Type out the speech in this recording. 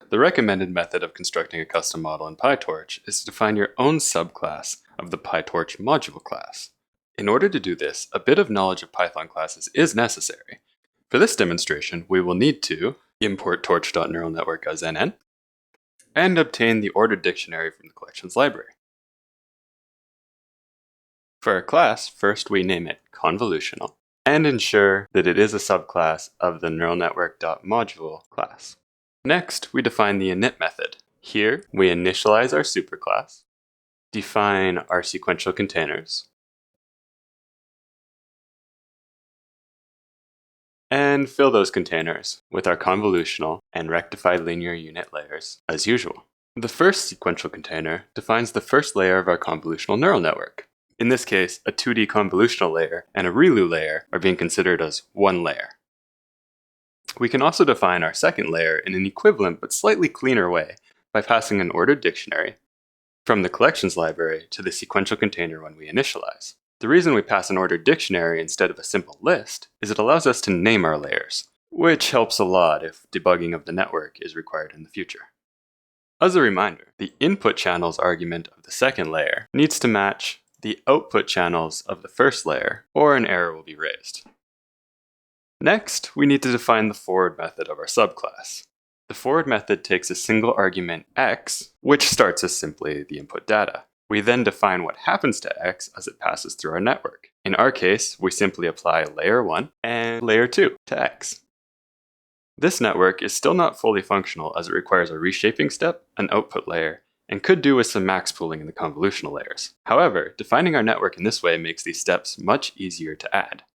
The recommended method of constructing a custom model in PyTorch is to define your own subclass of the PyTorch Module class. In order to do this, a bit of knowledge of Python classes is necessary. For this demonstration, we will need to import torch.neuralNetwork as nn, and obtain the ordered dictionary from the collections library. For our class, first we name it convolutional, and ensure that it is a subclass of the nn.Module class. Next, we define the init method. Here, we initialize our superclass, define our sequential containers, and fill those containers with our convolutional and rectified linear unit layers as usual. The first sequential container defines the first layer of our convolutional neural network. In this case, a 2D convolutional layer and a ReLU layer are being considered as one layer. We can also define our second layer in an equivalent but slightly cleaner way by passing an ordered dictionary from the collections library to the sequential container when we initialize. The reason we pass an ordered dictionary instead of a simple list is it allows us to name our layers, which helps a lot if debugging of the network is required in the future. As a reminder, the input channels argument of the second layer needs to match the output channels of the first layer, or an error will be raised. Next, we need to define the forward method of our subclass. The forward method takes a single argument x, which starts as simply the input data. We then define what happens to x as it passes through our network. In our case, we simply apply layer 1 and layer 2 to x. This network is still not fully functional as it requires a reshaping step, an output layer, and could do with some max pooling in the convolutional layers. However, defining our network in this way makes these steps much easier to add.